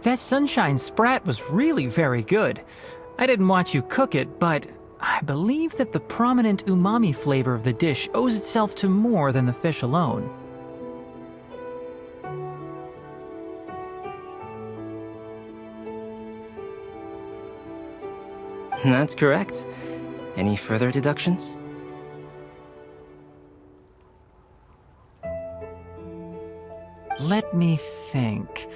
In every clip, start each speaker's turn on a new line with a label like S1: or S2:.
S1: That sunshine sprat was really very good. I didn't watch you cook it, but I believe that the prominent umami flavor of the dish owes itself to more than the fish alone.
S2: That's correct. Any further deductions?
S1: Let me think.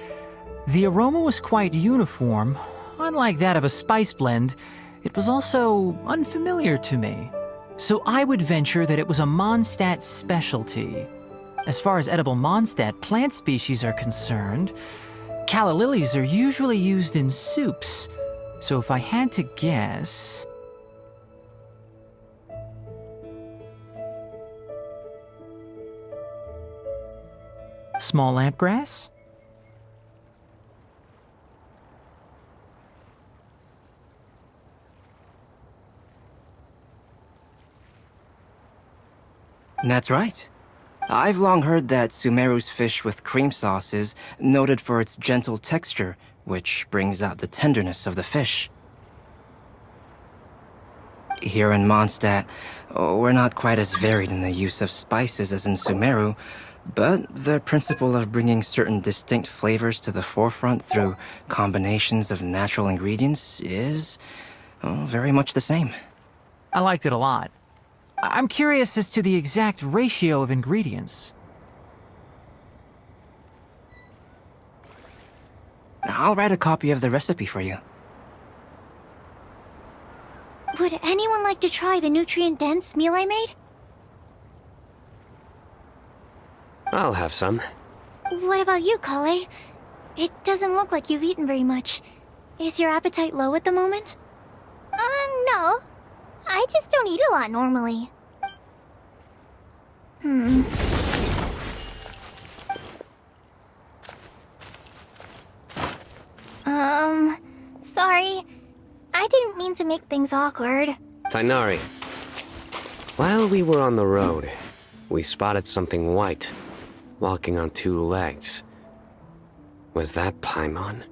S1: The aroma was quite uniform. Unlike that of a spice blend, it was also unfamiliar to me. So I would venture that it was a Mondstadt specialty. As far as edible Mondstadt plant species are concerned, calla lilies are usually used in soups. So if I had to guess... Small lampgrass?
S2: That's right. I've long heard that Sumeru's fish with cream sauce is noted for its gentle texture, which brings out the tenderness of the fish. Here in Mondstadt, we're not quite as varied in the use of spices as in Sumeru, but the principle of bringing certain distinct flavors to the forefront through combinations of natural ingredients is very much the same.
S1: I liked it a lot. I'm curious as to the exact ratio of ingredients.
S2: I'll write a copy of the recipe for you.
S3: Would anyone like to try the nutrient-dense meal I made?
S4: I'll have some.
S3: What about you, Kale? It doesn't look like you've eaten very much. Is your appetite low at the moment? No. I just don't eat a lot normally. Sorry. I didn't mean to make things awkward.
S4: Tighnari. While we were on the road, we spotted something white, walking on two legs. Was that Paimon?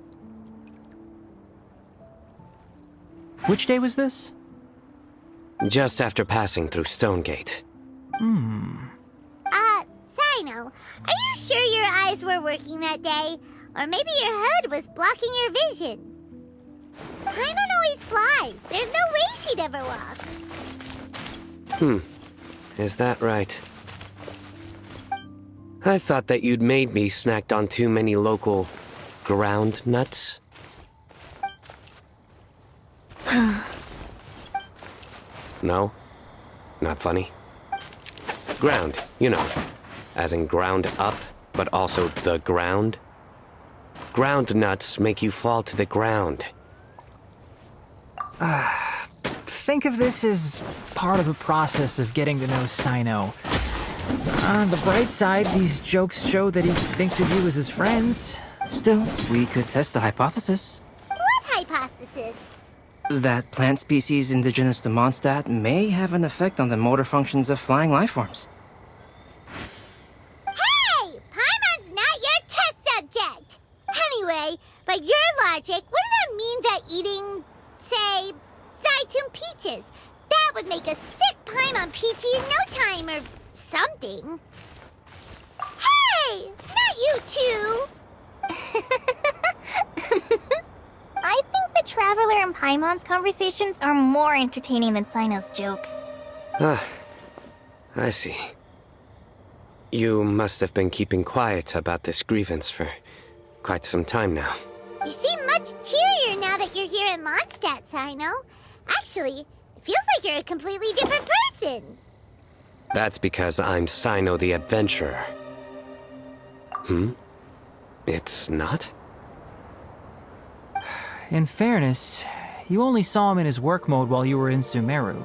S1: Which day was this?
S4: Just after passing through Stonegate.
S3: Sino, are you sure your eyes were working that day? Or maybe your hood was blocking your vision? Paimon always flies. There's no way she'd ever walk.
S4: Is that right? I thought that you'd made me snacked on too many local ground nuts. No? Not funny? Ground, you know. As in ground up, but also the ground. Ground nuts make you fall to the ground.
S1: Think of this as part of the process of getting to know Sino. On the bright side, these jokes show that he thinks of you as his friends.
S2: Still, we could test the hypothesis.
S3: What hypothesis?
S2: That plant species indigenous to Mondstadt may have an effect on the motor functions of flying lifeforms.
S3: Hey! Paimon's not your test subject! Anyway, by your logic, wouldn't that mean that eating, say, Zaitun peaches, that would make a sick Paimon peachy in no time or something? Hey! Not you two! I think the Traveler and Paimon's conversations are more entertaining than Sino's jokes.
S4: I see. You must have been keeping quiet about this grievance for quite some time now.
S3: You seem much cheerier now that you're here in Mondstadt, Sino. Actually, it feels like you're a completely different person.
S4: That's because I'm Sino the Adventurer. It's not?
S1: In fairness, you only saw him in his work mode while you were in Sumeru.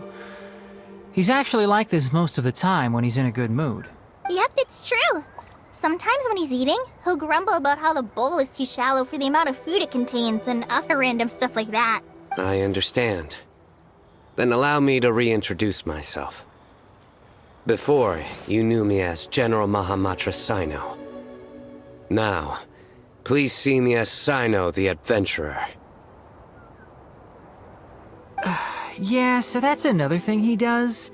S1: He's actually like this most of the time when he's in a good mood.
S3: Yep, it's true. Sometimes when he's eating, he'll grumble about how the bowl is too shallow for the amount of food it contains and other random stuff like that.
S4: I understand. Then allow me to reintroduce myself. Before, you knew me as General Mahamatra Sino. Now, Please see me as Cyno the Adventurer.
S1: Yeah, so that's another thing he does.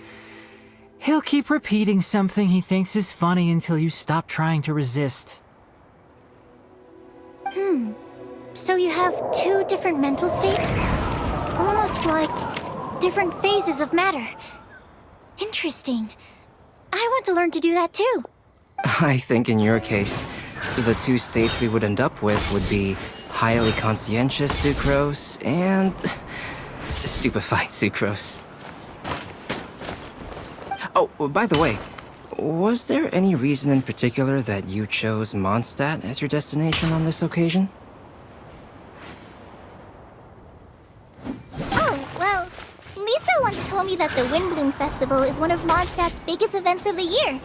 S1: He'll keep repeating something he thinks is funny until you stop trying to resist.
S5: So you have two different mental states? Almost like different phases of matter. Interesting. I want to learn to do that too.
S2: I think in your case, the two states we would end up with would be highly conscientious sucrose and stupefied sucrose. Oh, by the way, was there any reason in particular that you chose Mondstadt as your destination on this occasion?
S3: Oh, well, Lisa once told me that the Windbloom Festival is one of Mondstadt's biggest events of the year.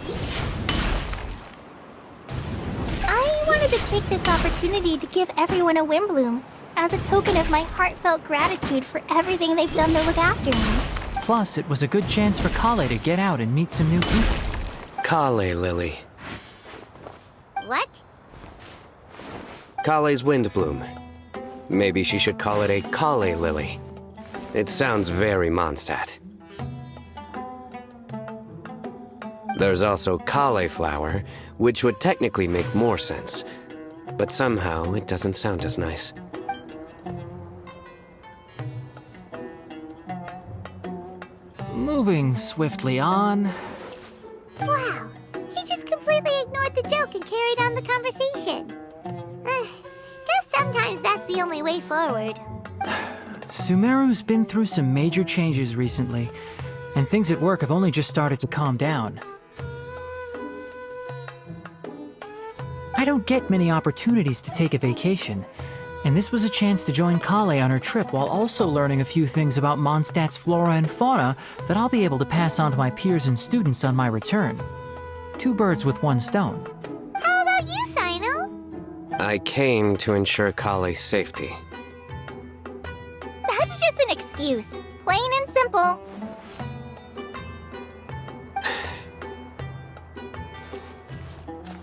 S3: I wanted to take this opportunity to give everyone a Windbloom as a token of my heartfelt gratitude for everything they've done to look after me.
S1: Plus, it was a good chance for Kale to get out and meet some new people.
S4: Kale Lily.
S3: What?
S4: Kale's Windbloom. Maybe she should call it a Kale Lily. It sounds very Mondstadt. There's also Cauliflower, which would technically make more sense. But somehow, it doesn't sound as nice.
S1: Moving swiftly on.
S3: Wow, he just completely ignored the joke and carried on the conversation. Guess sometimes that's the only way forward.
S1: Sumeru's been through some major changes recently, and things at work have only just started to calm down. I don't get many opportunities to take a vacation, and this was a chance to join Kale on her trip while also learning a few things about Mondstadt's flora and fauna that I'll be able to pass on to my peers and students on my return. Two birds with one stone.
S3: How about you, Cyno?
S4: I came to ensure Kale's safety.
S3: That's just an excuse. Plain and simple.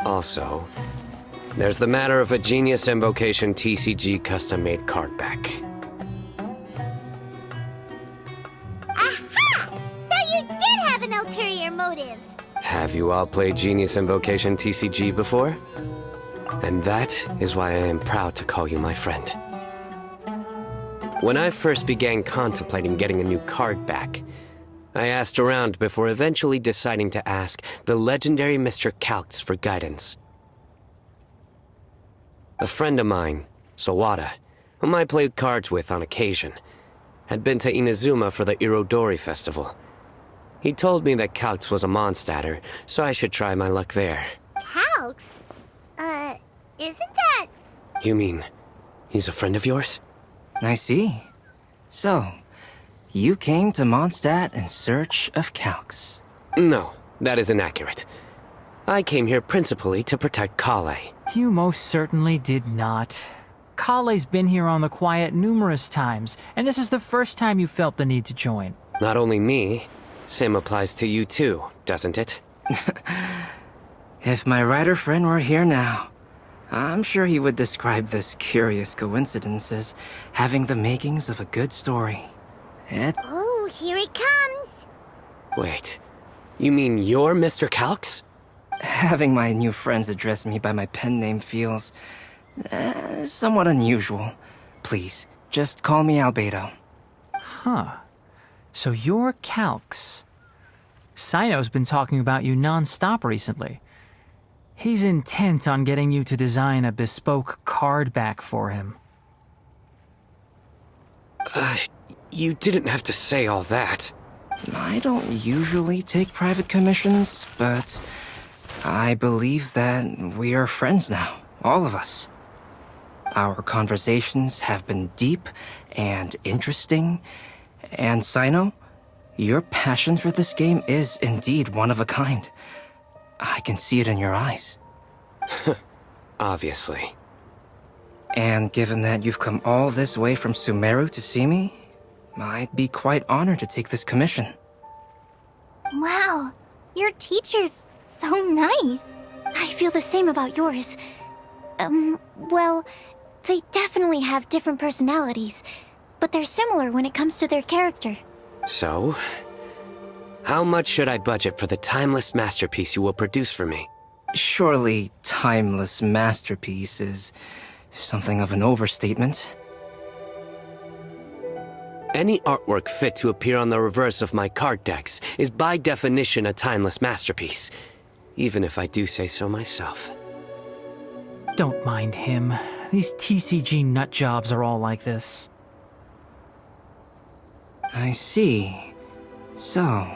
S4: Also, there's the matter of a Genius Invocation TCG custom-made card back.
S3: Aha! So you did have an ulterior motive.
S4: Have you all played Genius Invocation TCG before? And that is why I am proud to call you my friend. When I first began contemplating getting a new card back, I asked around before eventually deciding to ask the legendary Mr. Calx for guidance. A friend of mine, Sawada, whom I played cards with on occasion, had been to Inazuma for the Irodori festival. He told me that Calx was a Mondstadter, so I should try my luck there.
S3: Calx? Isn't that...
S4: You mean, he's a friend of yours?
S2: I see. So, you came to Mondstadt in search of Calx.
S4: No, that is inaccurate. I came here principally to protect Kale.
S1: You most certainly did not. Kale's been here on the quiet numerous times, and this is the first time you felt the need to join.
S4: Not only me, same applies to you too, doesn't it?
S2: If my writer friend were here now, I'm sure he would describe this curious coincidence as having the makings of a good story.
S3: Oh, here it comes.
S4: Wait, you mean you're Mr. Calx?
S2: Having my new friends address me by my pen name feels somewhat unusual. Please, just call me Albedo.
S1: Huh. So you're Calx. Cyno's been talking about you non-stop recently. He's intent on getting you to design a bespoke card back for him.
S4: You didn't have to say all that.
S2: I don't usually take private commissions, but I believe that we are friends now, all of us. Our conversations have been deep and interesting, and Cyno, your passion for this game is indeed one of a kind. I can see it in your eyes.
S4: Obviously.
S2: And given that you've come all this way from Sumeru to see me, I'd be quite honored to take this commission.
S5: Wow, your teacher's so nice. I feel the same about yours. Well, they definitely have different personalities, but they're similar when it comes to their character.
S4: So, how much should I budget for the timeless masterpiece you will produce for me?
S2: Surely, timeless masterpiece is something of an overstatement.
S4: Any artwork fit to appear on the reverse of my card decks is by definition a timeless masterpiece, even if I do say so myself.
S1: Don't mind him. These TCG nut jobs are all like this.
S2: I see. So,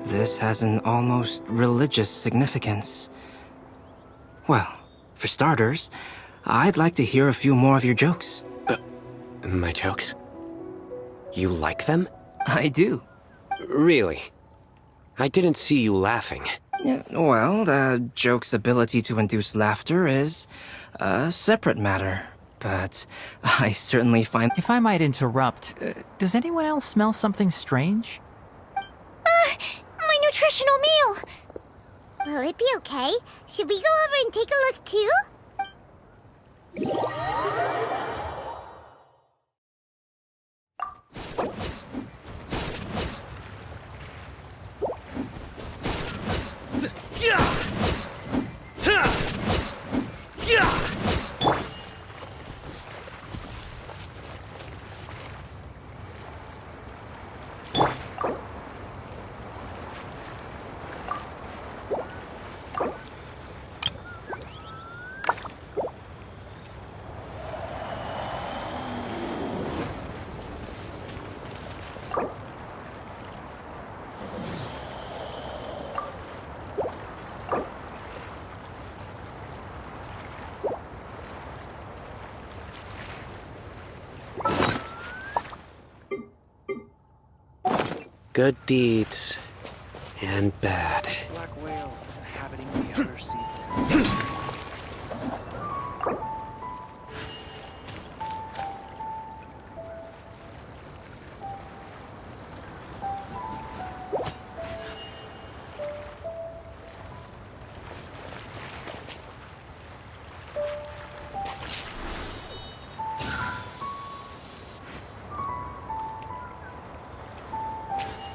S2: this has an almost religious significance. Well, for starters, I'd like to hear a few more of your jokes.
S4: My jokes? You like them?
S2: I do.
S4: Really? I didn't see you laughing.
S2: Yeah, well, the joke's ability to induce laughter is a separate matter, but I certainly find...
S1: If I might interrupt, does anyone else smell something strange?
S5: My nutritional meal!
S3: Will it be okay? Should we go over and take a look too?
S4: Good deeds and bad.
S6: Black whale inhabiting the outer sea depths.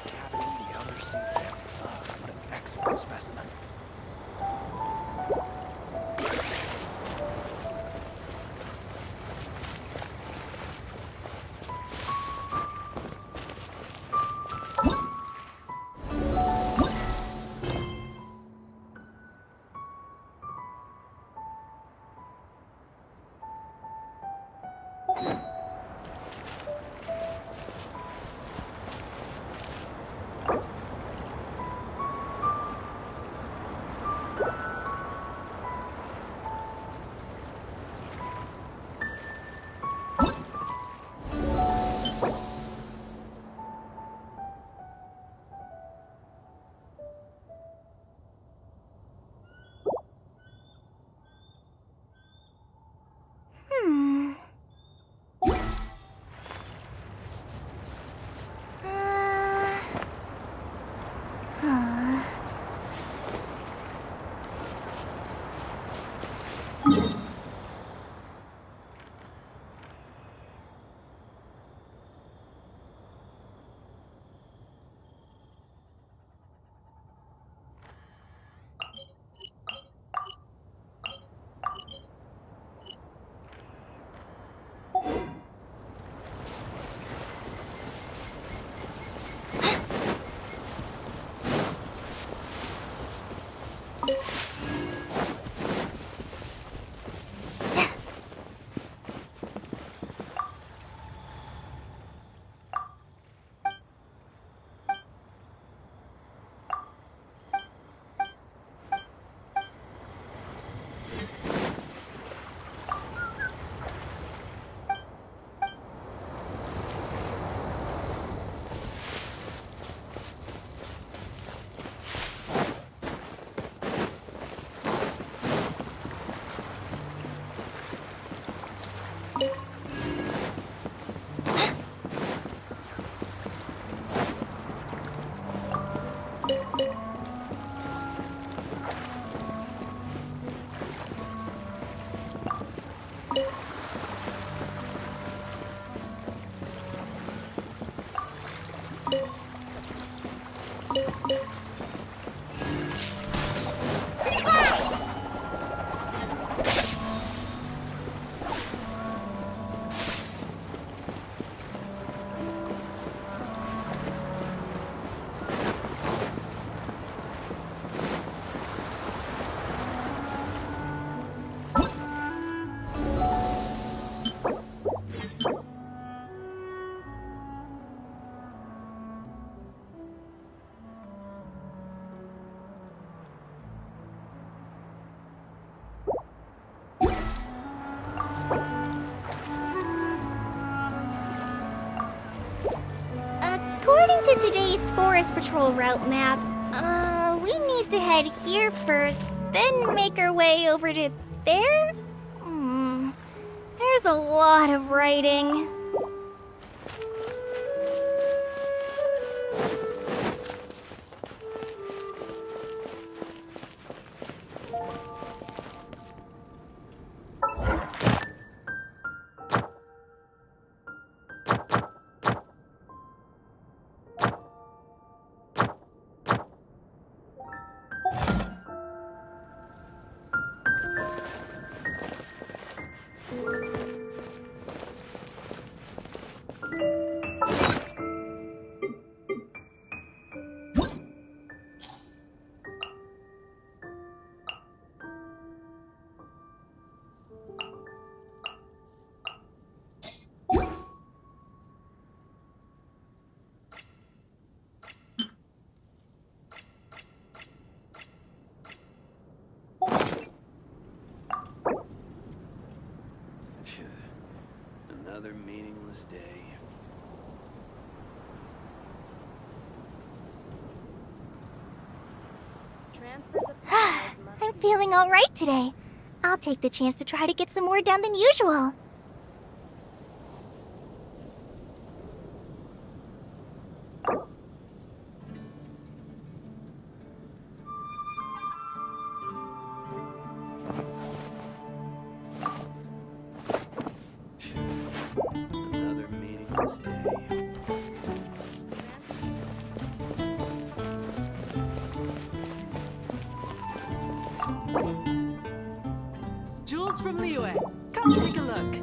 S6: Inhabiting the outer sea depths. What an excellent specimen.
S5: to today's Forest Patrol route map, we need to head here first, then make our way over to there? There's a lot of writing.
S6: Another meaningless day.
S5: I'm feeling alright today. I'll take the chance to try to get some more done than usual.
S6: Another meaningless day.
S7: Jules from Liyue, come take a look.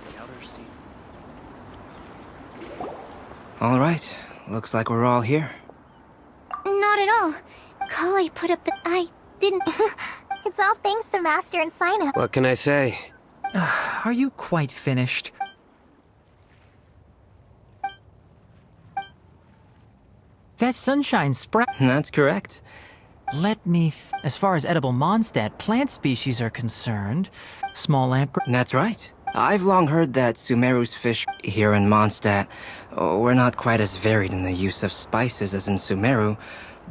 S6: The outer seat.
S2: All right, looks like we're all here.
S5: Not at all. Kale put up the... I didn't...
S3: It's all thanks to Master and Cyno.
S4: What can I say?
S1: Are you quite finished? That sunshine sprout.
S2: That's correct.
S1: Let me. As far as edible Mondstadt plant species are concerned, small lamp.
S2: That's right. I've long heard that Sumeru's fish here in Mondstadt were not quite as varied in the use of spices as in Sumeru,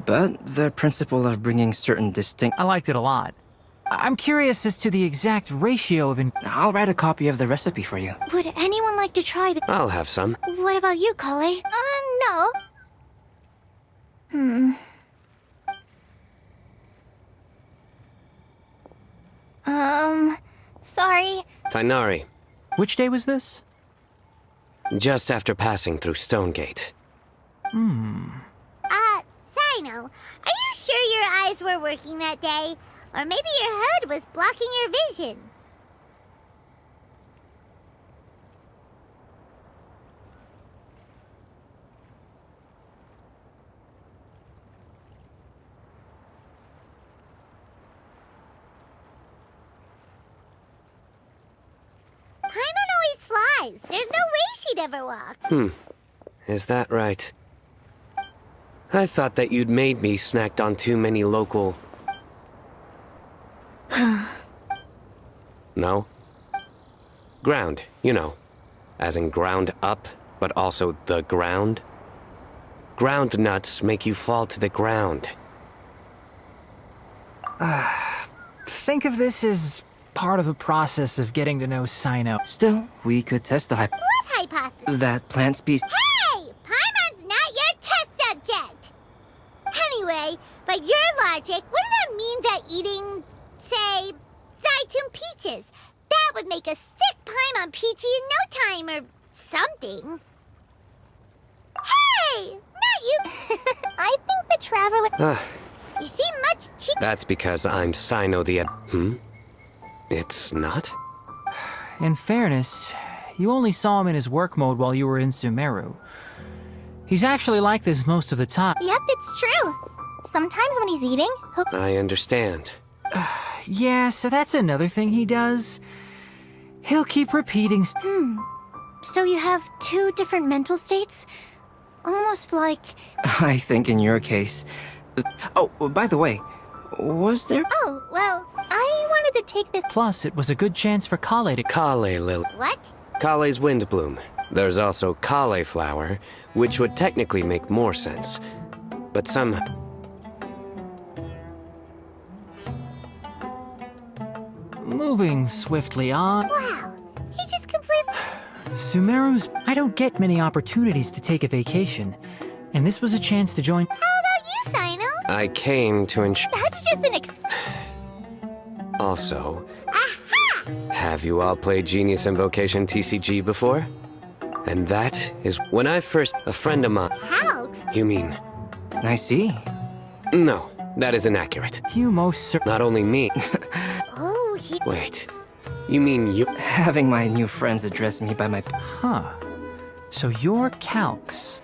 S2: but the principle of bringing certain distinct...
S1: I liked it a lot. I'm curious as to the exact ratio of.
S2: I'll write a copy of the recipe for you.
S5: Would anyone like to try the...
S4: I'll have some.
S5: What about you, Kale?
S3: No. Sorry.
S4: Tainari,
S1: Which day was this?
S4: just after passing through Stonegate.
S3: Cyno, are you sure your eyes were working that day? Or maybe your hood was blocking your vision? Paimon always flies. There's no way she'd ever walk.
S4: Is that right? I thought that you'd made me snacked on too many local... No? Ground, you know. As in ground up, but also the ground. Ground nuts make you fall to the ground.
S1: Think of this as part of the process of getting to know Cyno.
S2: Still, we could test the
S3: What hypothesis?
S2: that plant species...
S3: Hey! Paimon's not your test subject! Anyway, by your logic, wouldn't that mean that eating, say, Zaytun peaches, that would make a sick Paimon peachy in no time or something? Hey! Not you! I think the traveler... You seem much cheaper.
S4: That's because I'm Cyno the... It's not?
S1: In fairness, you only saw him in his work mode while you were in Sumeru. He's actually like this most of the time.
S3: Yep, it's true. Sometimes when he's eating, he'll...
S4: I understand.
S1: Yeah, so that's another thing he does. He'll keep repeating.
S5: So you have two different mental states? Almost like...
S2: I think in your case... Oh, by the way, was there...
S3: Oh, well, I wanted to take this...
S1: Plus, it was a good chance for Kale to.
S4: Kale Lily.
S3: What?
S4: Kale's wind bloom. There's also cauliflower, which would technically make more sense. But somehow...
S1: Moving swiftly on.
S3: Wow, he just completely...
S1: Sumeru's. I don't get many opportunities to take a vacation, and this was a chance to join.
S3: How about you, Cyno?
S4: I came to ensure...
S3: That's just an
S4: Also,
S3: Aha!
S4: have you all played Genius Invocation TCG before? And that is when I first... A friend of mine...
S3: Halks?
S4: You mean...
S2: I see.
S4: No, that is inaccurate.
S1: You most cer-
S4: Not only me...
S3: Oh, he...
S4: Wait. You mean you...
S2: Having my new friends address me by my...
S1: Huh. So you're Calx.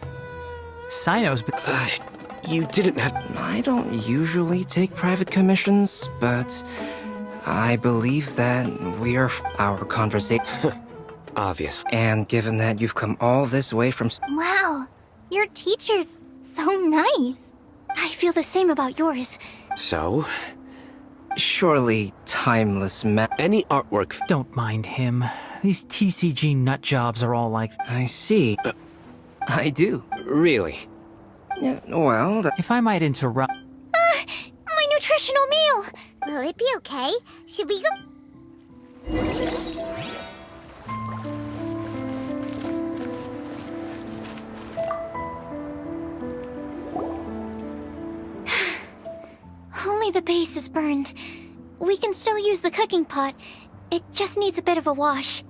S1: Cyno's.
S4: You didn't have...
S2: I don't usually take private commissions, but I believe that we are our conversation.
S4: Obvious.
S2: And given that you've come all this way from...
S3: Wow, your teacher's so nice.
S5: I feel the same about yours.
S4: So,
S2: Surely timeless
S4: any artwork...
S1: Don't mind him. These TCG nut jobs are all like.
S2: I see. I do.
S4: Really?
S2: Yeah, well,
S1: If I might interrupt.
S5: My nutritional meal!
S3: Will it be okay? Should we go...
S5: Only the base is burned. We can still use the cooking pot. It just needs a bit of a wash.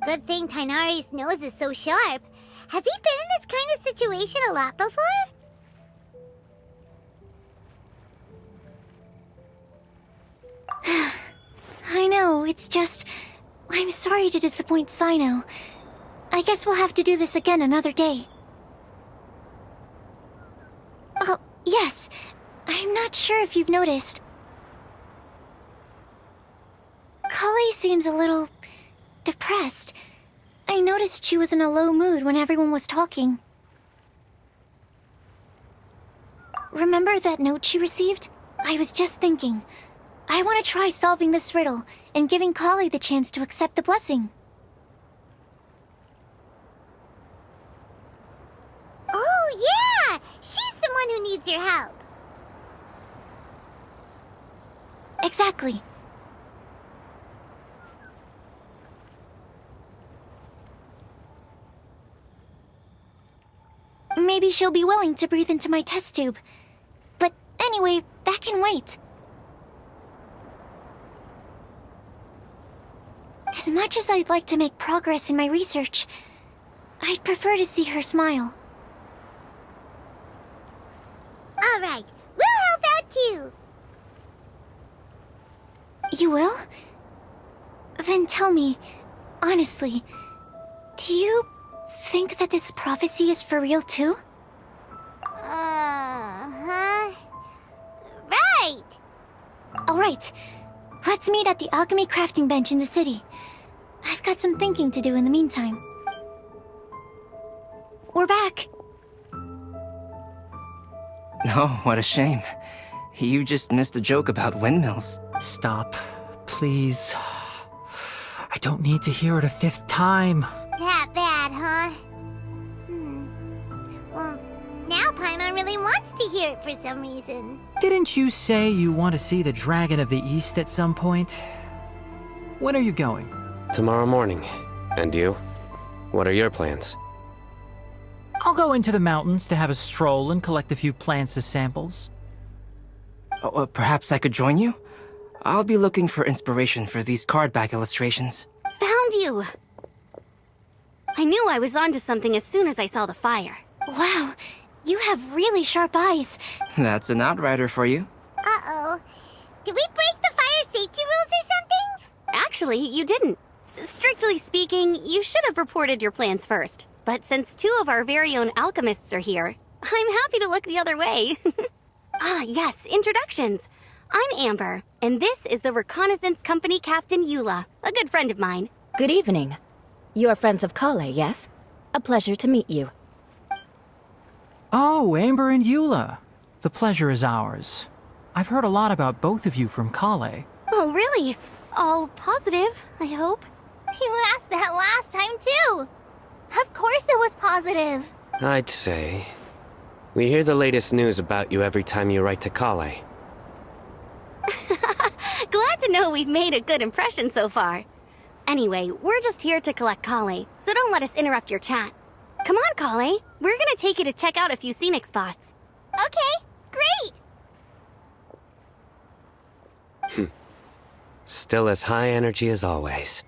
S3: Good thing Tainari's nose is so sharp. Has he been in this kind of situation a lot before?
S5: I know, it's just... I'm sorry to disappoint Cyno. I guess we'll have to do this again another day. Oh, yes. I'm not sure if you've noticed. Kali seems a little... depressed. I noticed she was in a low mood when everyone was talking. Remember that note she received? I was just thinking. I want to try solving this riddle and giving Kali the chance to accept the blessing.
S3: Oh, yeah! She's someone who needs your help.
S5: Exactly. Maybe she'll be willing to breathe into my test tube. But anyway, that can wait. As much as I'd like to make progress in my research, I'd prefer to see her smile.
S3: All right, we'll help out too.
S5: You will? Then tell me, honestly, do you think that this prophecy is for real too?
S3: Huh? Right!
S5: Alright, let's meet at the alchemy crafting bench in the city. I've got some thinking to do in the meantime. We're back.
S2: Oh, what a shame. You just missed a joke about windmills.
S1: Stop, please. I don't need to hear it a fifth time.
S3: That bad, huh? Well, now Paimon really wants to hear it for some reason.
S1: Didn't you say you want to see the Dragon of the East at some point? When are you going?
S4: Tomorrow morning. And you? What are your plans?
S1: I'll go into the mountains to have a stroll and collect a few plants as samples.
S2: Oh, perhaps I could join you? I'll be looking for inspiration for these card back illustrations.
S8: Found you! I knew I was onto something as soon as I saw the fire.
S5: Wow, you have really sharp eyes.
S2: That's an outrider for you.
S3: Uh-oh. Did we break the fire safety rules or something?
S8: Actually, you didn't. Strictly speaking, you should have reported your plans first. But since two of our very own alchemists are here, I'm happy to look the other way. Ah, yes, introductions. I'm Amber, and this is the Reconnaissance Company Captain Eula, a good friend of mine.
S9: Good evening. You are friends of Kale, yes? A pleasure to meet you.
S1: Oh, Amber and Eula. The pleasure is ours. I've heard a lot about both of you from Kale.
S8: Oh, really? All positive, I hope.
S3: You asked that last time, too. Of course it was positive.
S4: I'd say. We hear the latest news about you every time you write to Kale.
S8: Glad to know we've made a good impression so far. Anyway, we're just here to collect Kale, so don't let us interrupt your chat. Come on, Kale. We're gonna take you to check out a few scenic spots.
S3: Okay, great.
S4: Still as high energy as always.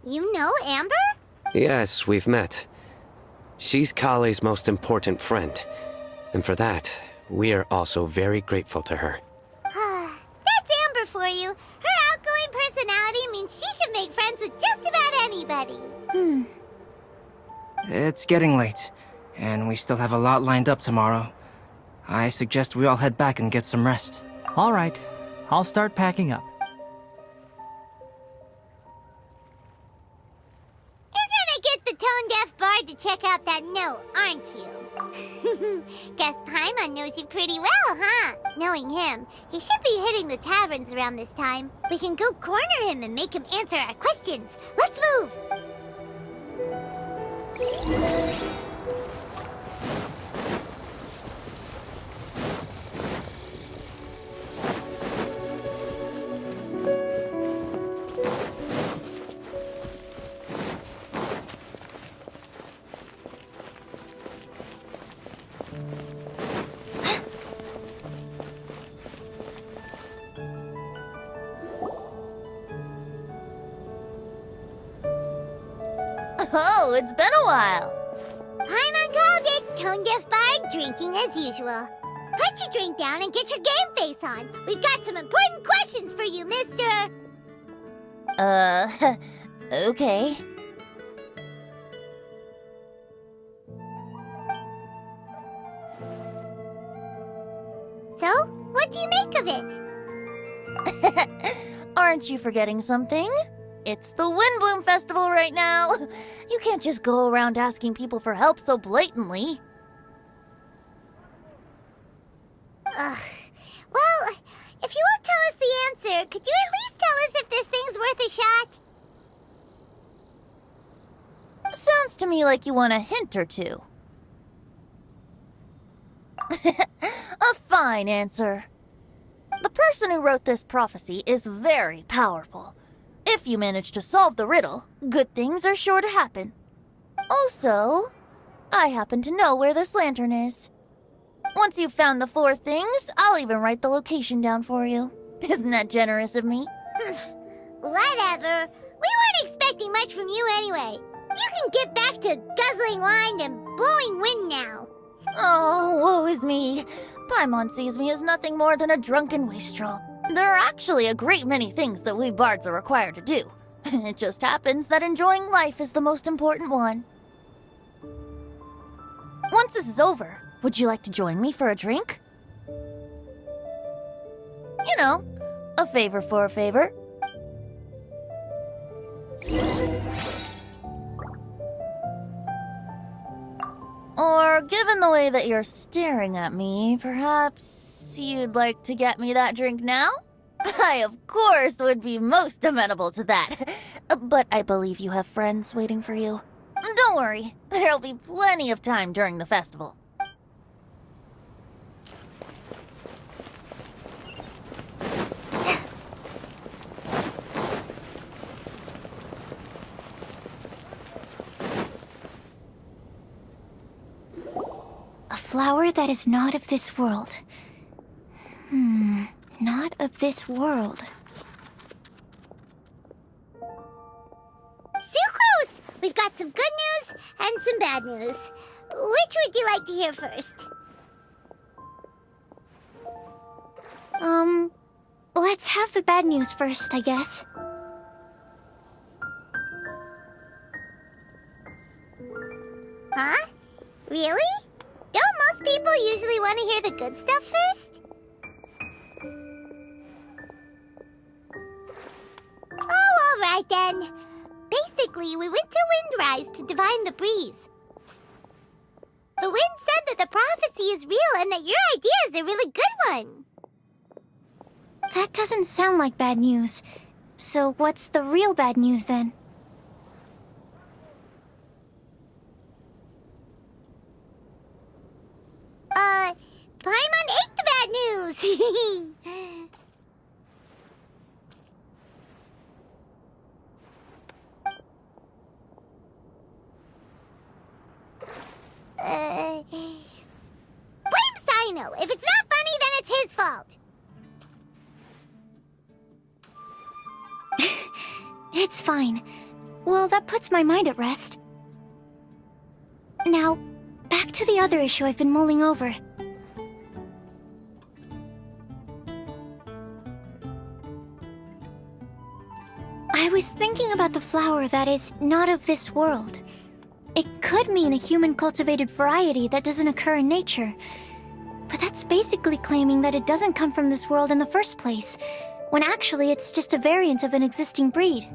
S3: You know Amber?
S4: Yes, we've met. She's Kale's most important friend. And for that, we are also very grateful to her.
S3: That's Amber for you. Her outgoing personality means she can make friends with just about anybody.
S2: It's getting late, and we still have a lot lined up tomorrow. I suggest we all head back and get some rest.
S1: All right, I'll start packing up.
S3: You're gonna get the tone-deaf bard to check out that note, aren't you? Guess Paimon knows you pretty well, huh? Knowing him, he should be hitting the taverns around this time. We can go corner him and make him answer our questions. Let's move!
S10: Oh, it's been a while.
S3: Paimon called it Tone Deaf Bard, drinking as usual. Put your drink down and get your game face on. We've got some important questions for you, mister.
S10: Okay.
S3: So, what do you make of it?
S10: Aren't you forgetting something? It's the Windbloom Festival right now. You can't just go around asking people for help so blatantly.
S3: Ugh. Well, if you won't tell us the answer, could you at least tell us if this thing's worth a shot?
S10: Sounds to me like you want a hint or two. A fine answer. The person who wrote this prophecy is very powerful. If you manage to solve the riddle, good things are sure to happen. Also, I happen to know where this lantern is. Once you've found the 4 things, I'll even write the location down for you. Isn't that generous of me?
S3: Whatever. We weren't expecting much from you anyway. You can get back to guzzling wine and blowing wind now.
S10: Oh, woe is me. Paimon sees me as nothing more than a drunken wastrel. There are actually a great many things that we bards are required to do. It just happens that enjoying life is the most important one. Once this is over, would you like to join me for a drink? You know, a favor for a favor. Or, given the way that you're staring at me, perhaps you'd like to get me that drink now? I, of course, would be most amenable to that. But I believe you have friends waiting for you. Don't worry, there'll be plenty of time during the festival.
S5: A flower that is not of this world. Not of this world.
S3: Sucrose! We've got some good news and some bad news. Which would you like to hear first?
S5: Let's have the bad news first, I guess.
S3: Huh? Really? Don't most people usually want to hear the good stuff first? Oh, alright then. Basically, we went to Windrise to divine the breeze. The wind said that the prophecy is real and that your idea is a really good one.
S5: That doesn't sound like bad news. So what's the real bad news then?
S3: Paimon ate the bad news! Blame Cyno! If it's not funny, then it's his fault!
S5: It's fine. Well, that puts my mind at rest. Now, back to the other issue I've been mulling over. I was thinking about the flower that is not of this world. It could mean a human-cultivated variety that doesn't occur in nature. But that's basically claiming that it doesn't come from this world in the first place, when actually it's just a variant of an existing breed.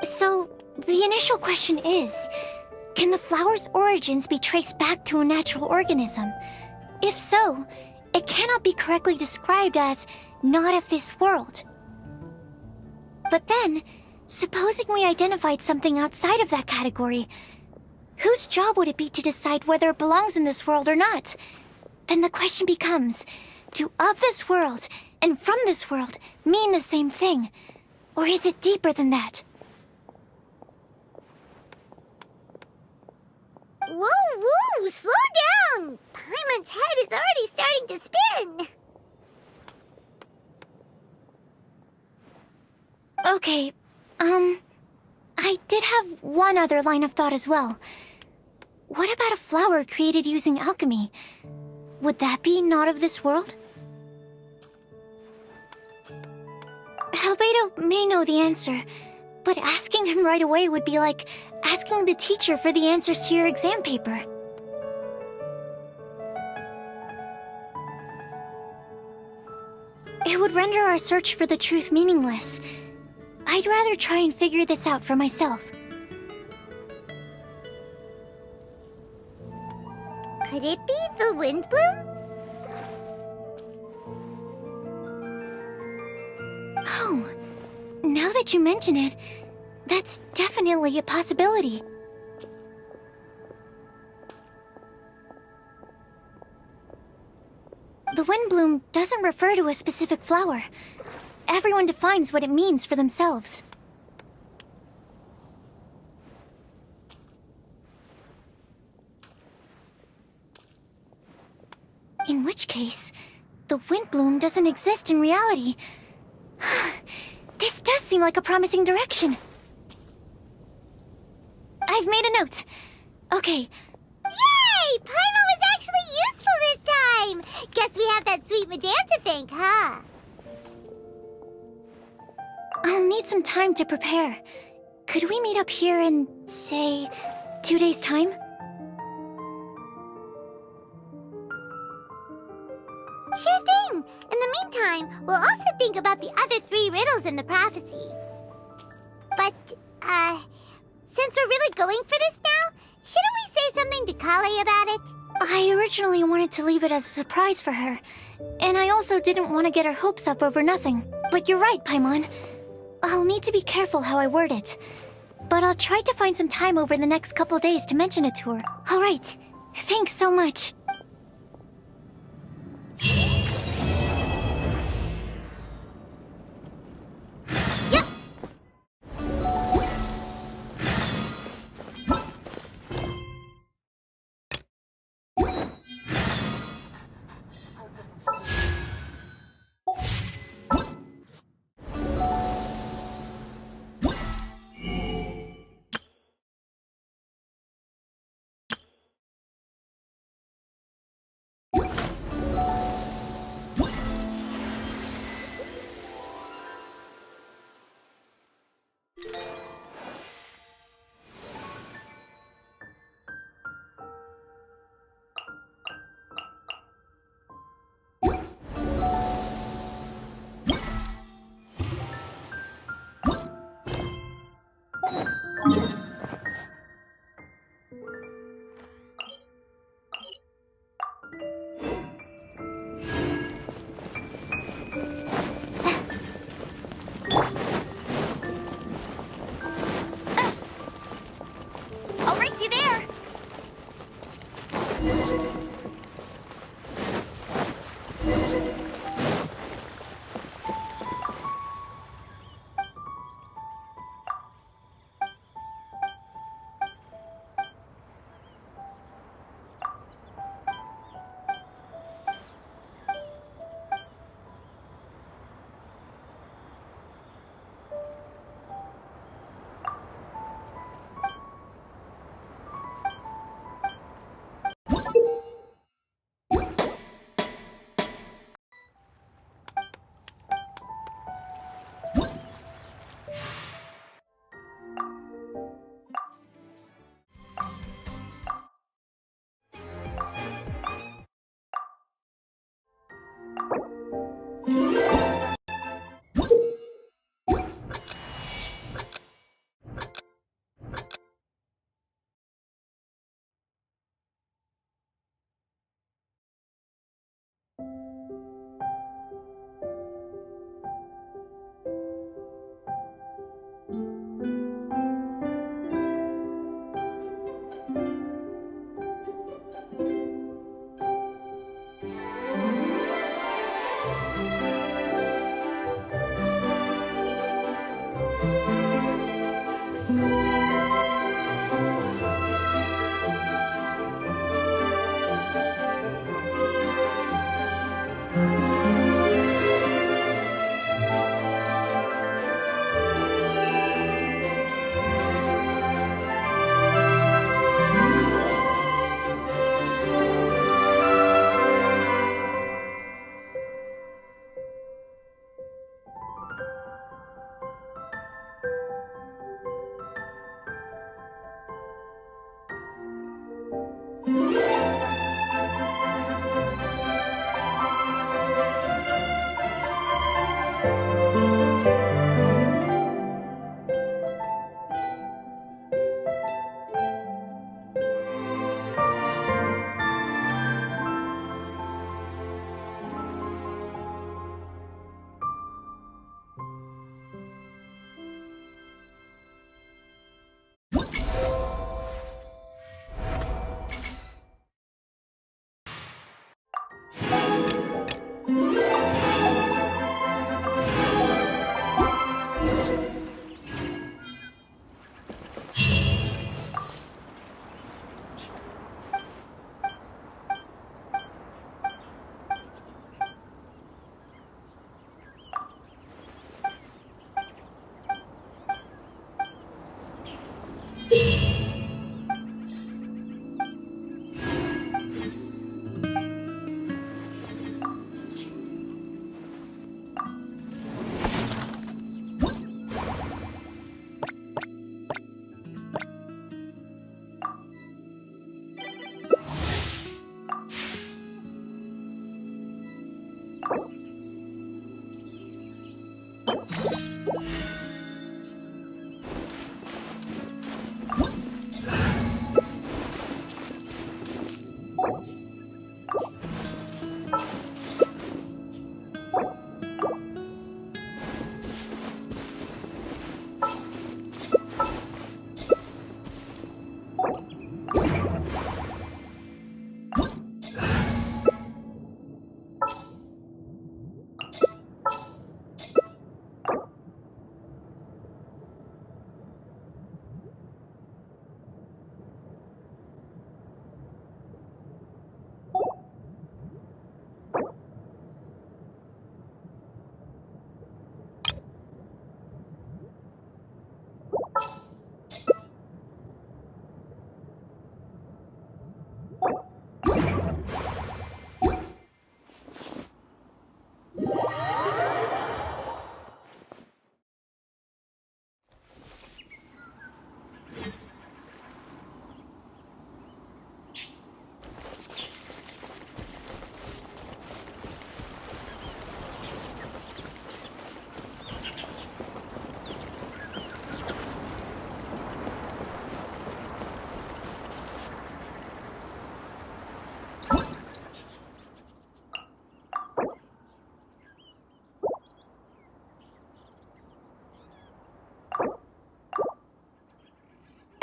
S5: So, the initial question is, can the flower's origins be traced back to a natural organism? If so, it cannot be correctly described as not of this world. But then, supposing we identified something outside of that category, whose job would it be to decide whether it belongs in this world or not? Then the question becomes, do of this world and from this world mean the same thing? Or is it deeper than that?
S3: Whoa, whoa, slow down! Paimon's head is already starting to spin!
S5: Okay, I did have one other line of thought as well. What about a flower created using alchemy? Would that be not of this world? Albedo may know the answer, but asking him right away would be like asking the teacher for the answers to your exam paper. It would render our search for the truth meaningless. I'd rather try and figure this out for myself.
S3: Could it be the wind bloom?
S5: Oh, now that you mention it, that's definitely a possibility. The wind bloom doesn't refer to a specific flower. Everyone defines what it means for themselves. In which case, the wind bloom doesn't exist in reality. This does seem like a promising direction. I've made a note. Okay.
S3: Yay! Paimon was actually useful this time! Guess we have that sweet madame to thank, huh?
S5: I'll need some time to prepare. Could we meet up here in, say, 2 days' time?
S3: Sure thing! In the meantime, we'll also think about the other 3 riddles in the prophecy. But, since we're really going for this now, shouldn't we say something to Kale about it?
S5: I originally wanted to leave it as a surprise for her, and I also didn't want to get her hopes up over nothing. But you're right, Paimon. I'll need to be careful how I word it. But I'll try to find some time over the next couple days to mention it to her. Alright, thanks so much.
S3: Yep!
S5: I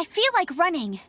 S5: feel like running.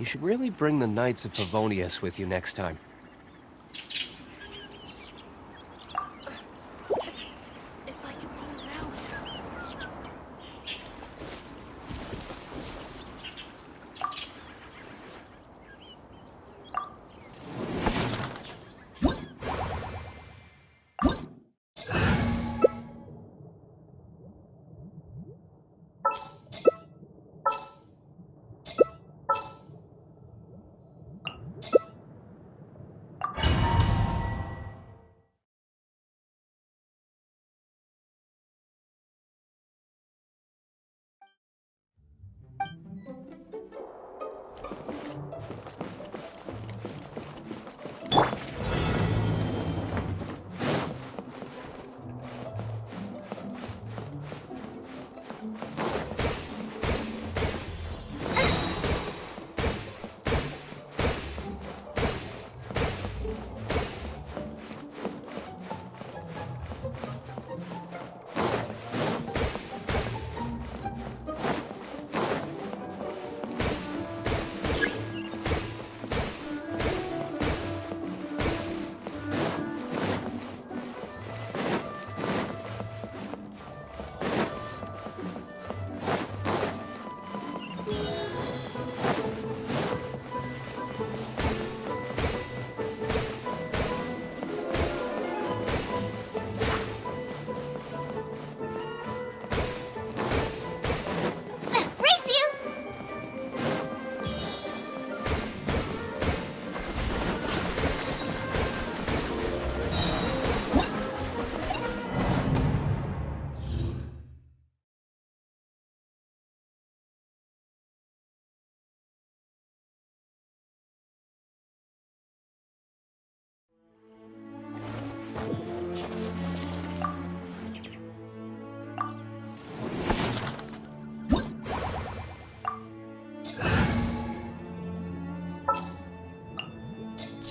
S6: You should really bring the Knights of Favonius with you next time.
S7: If I could pull it out.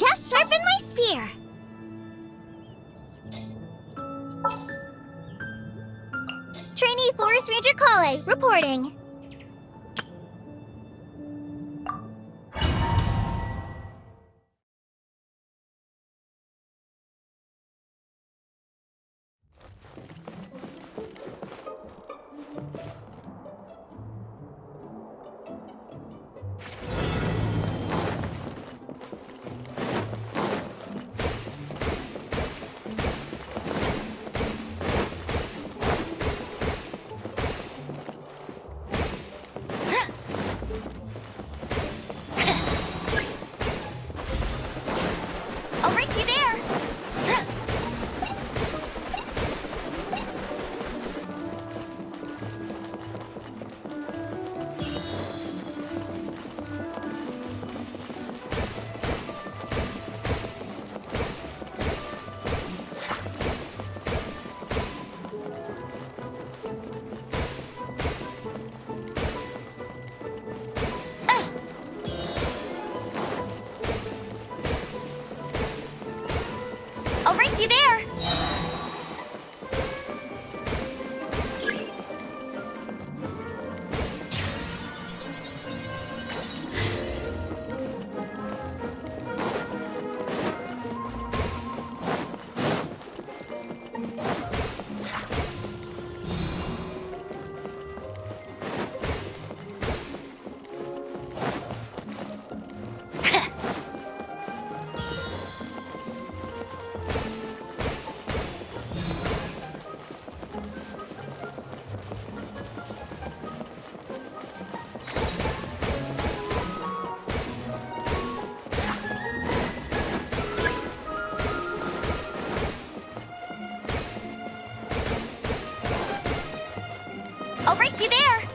S3: just sharpened my spear. Trainee Forest Ranger Kale, reporting.
S5: I'll race you there! I'll race you there! I'll race you there!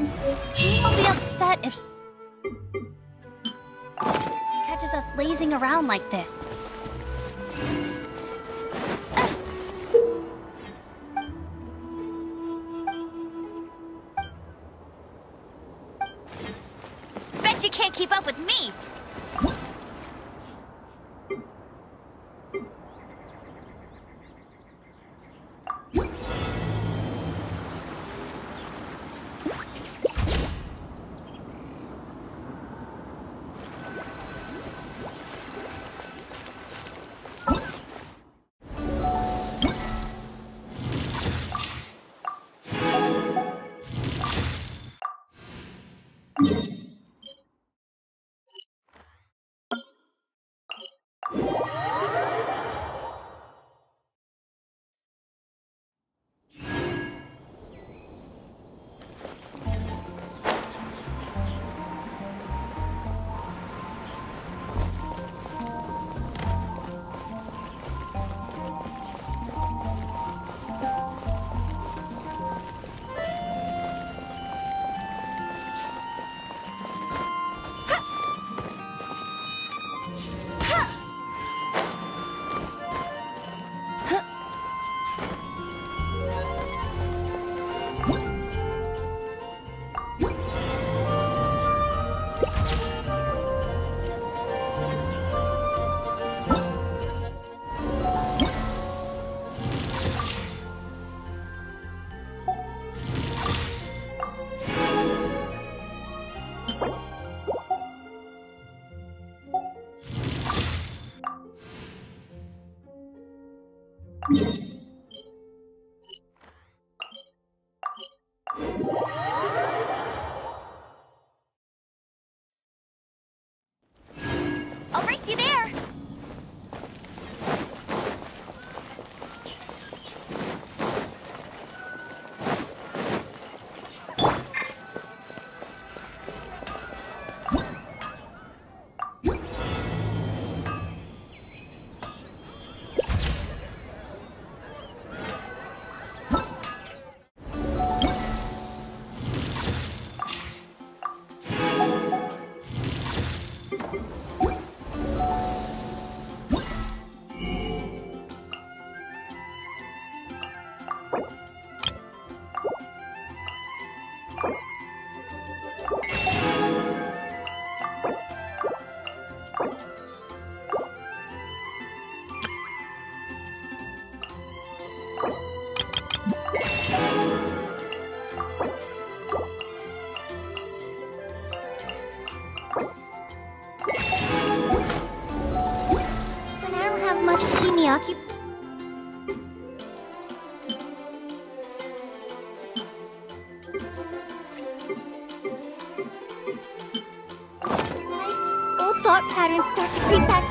S8: I'll be upset if catches us lazing around like this. Bet you can't keep up with me! I'll race you there! Much to keep me occupied. Old thought patterns start to creep back.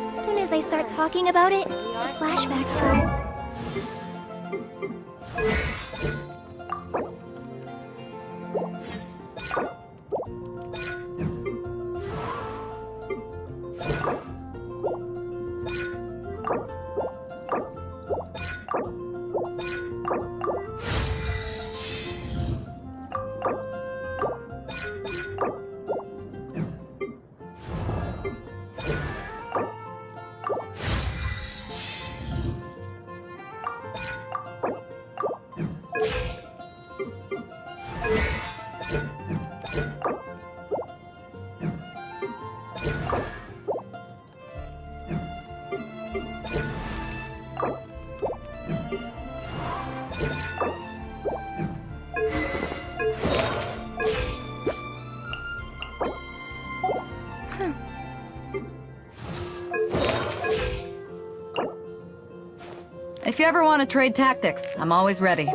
S8: As soon as I start talking about it, the flashbacks start.
S11: If you ever want to trade tactics, I'm always ready.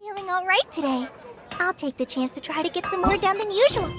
S3: Feeling alright today. I'll take the chance to try to get some more done than usual.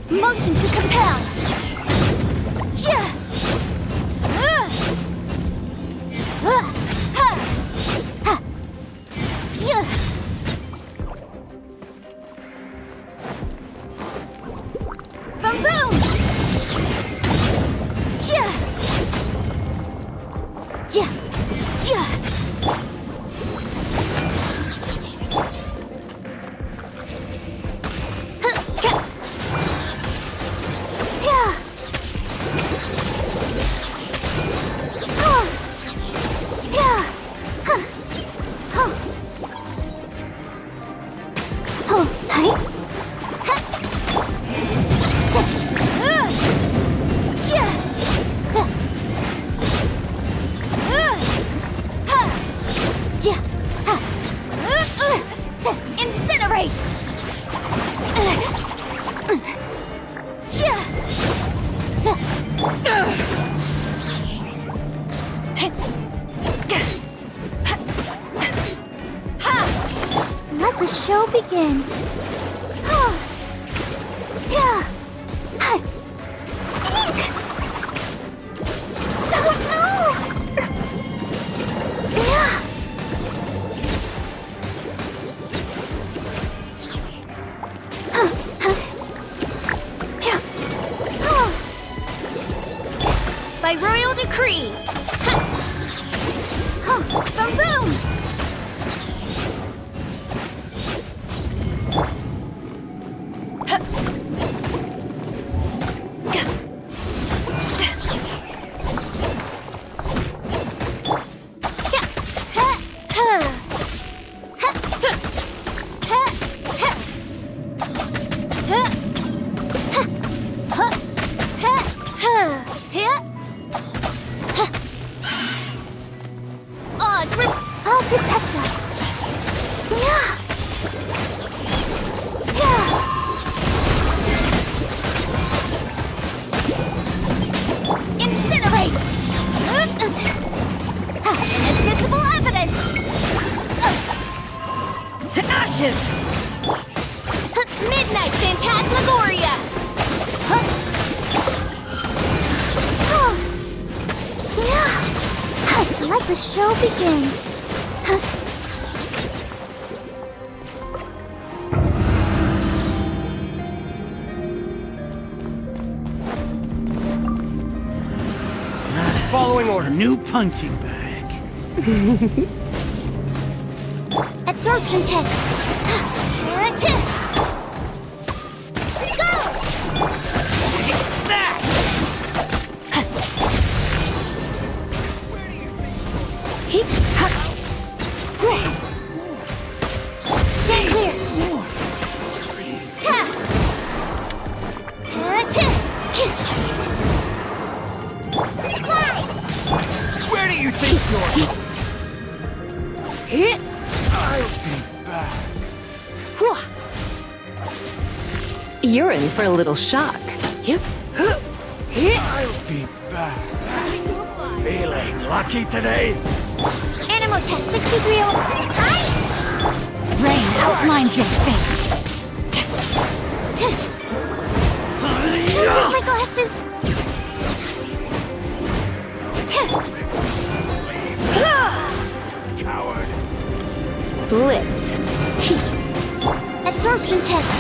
S10: Motion to compel. Boom boom. Incinerate! Let the show begin. By royal decree! Boom boom! I'll protect us. Incinerate! Invisible evidence! To ashes! Midnight Phantasmagoria! Let the show begin.
S6: Following order.
S12: New punching bag.
S10: Absorption test. Go! Stay clear.
S6: Where do you think you're? I'll be back.
S11: You're in for a little shock.
S12: I'll be back. Feeling lucky today?
S10: Animal test 6301. Rain outlines your fate. Where's my glasses?
S12: Coward.
S11: Blitz.
S10: Absorption test.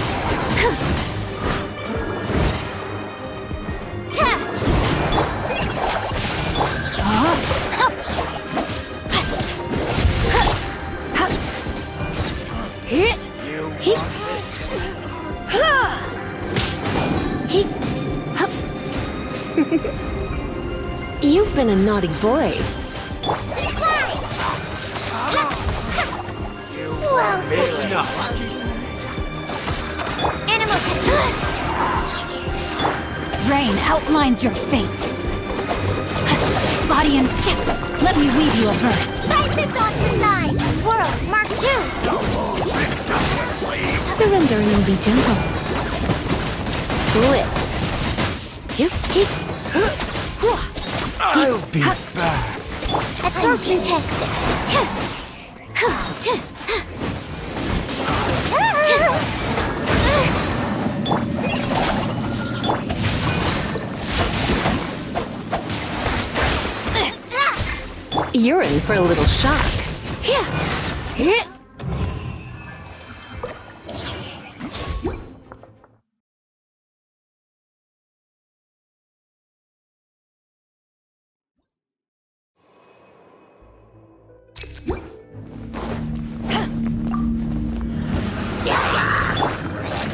S11: You've been a naughty boy.
S10: Animal test. Rain outlines your fate. Body and
S9: Let me weave you a verse.
S3: Fight this off the side!
S5: Swirl, Mark 2!
S12: Tricks up your sleeve.
S11: Surrender and be gentle. Blitz.
S12: I'll be back.
S5: Absorption test.
S11: You're in for a little shock.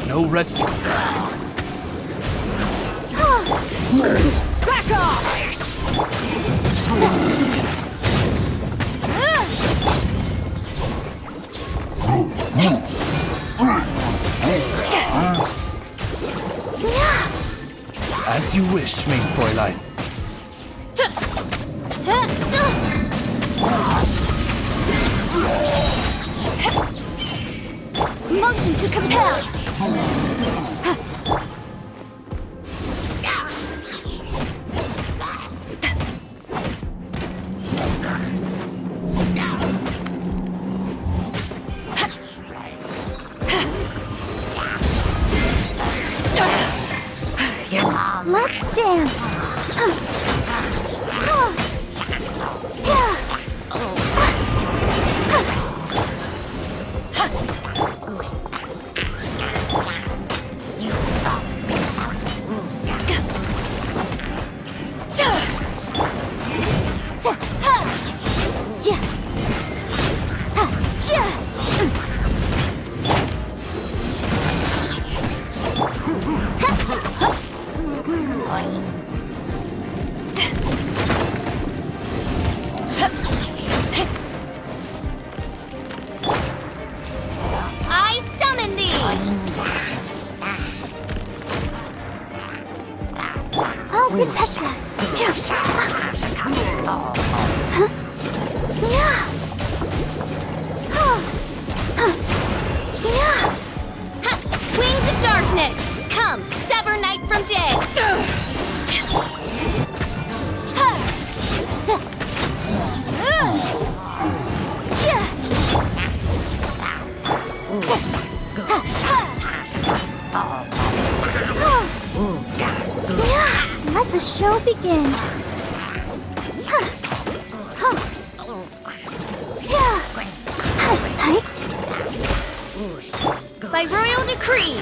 S12: No rest.
S7: Back off!
S12: As you wish, mein Fräulein.
S5: Motion to compel.
S3: Let's dance!
S5: I summon thee!
S3: I'll protect us.
S5: Wings of darkness! Come, sever night from day!
S3: Let the show begin.
S5: By royal decree!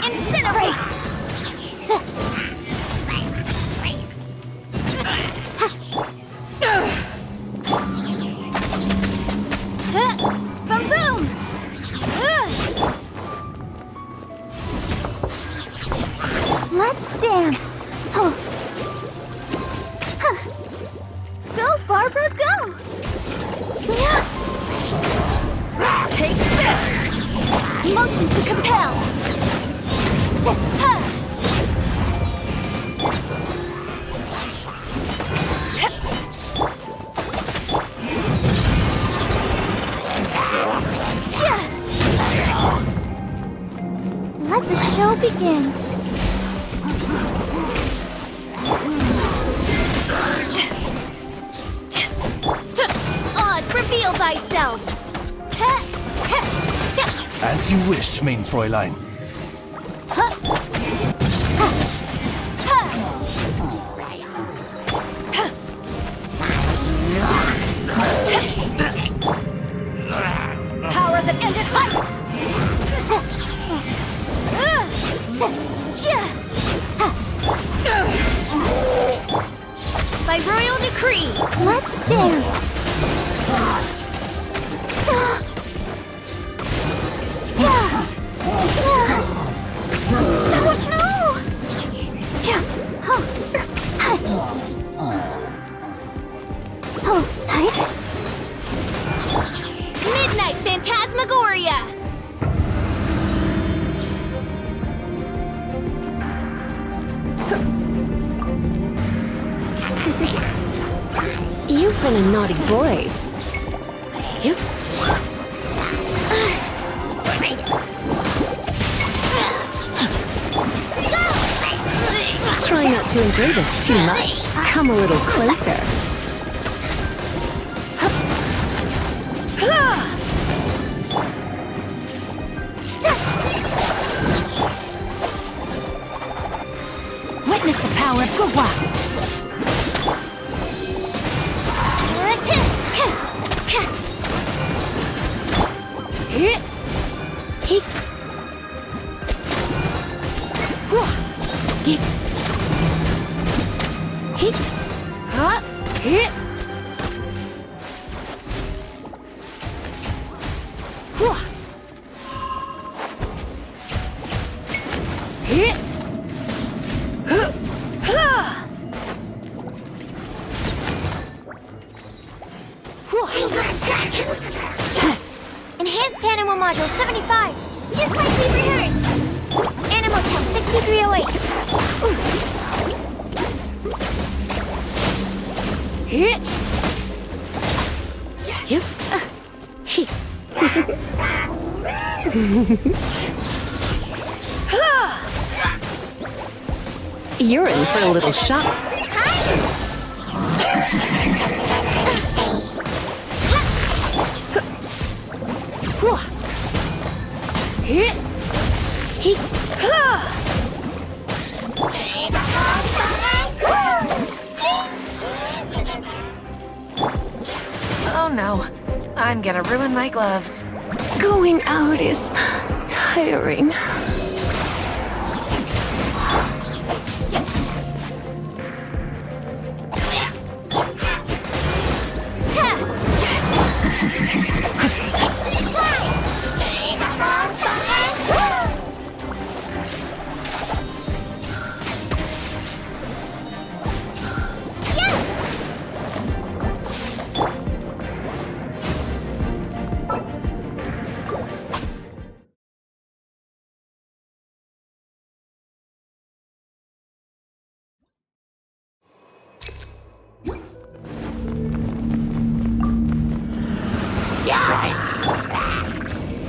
S5: Incinerate! Boom boom!
S3: Let's dance. Go, Barbara, go!
S5: Take this! Motion to compel!
S3: Let the show begin.
S5: Oz, reveal thyself!
S12: As you wish, mein Fräulein.
S5: Power that ended life! By royal decree!
S3: Let's dance.
S5: Midnight Phantasma
S11: been a naughty boy. You? Try not to enjoy this too much. Come a little closer.
S5: Witness the power of Gua.
S3: Enhanced Animal Module 75, just like we rehearsed. Animal Test 6308.
S11: You're in for a little shock.
S7: Oh no, I'm gonna ruin my gloves.
S11: Going out is tiring.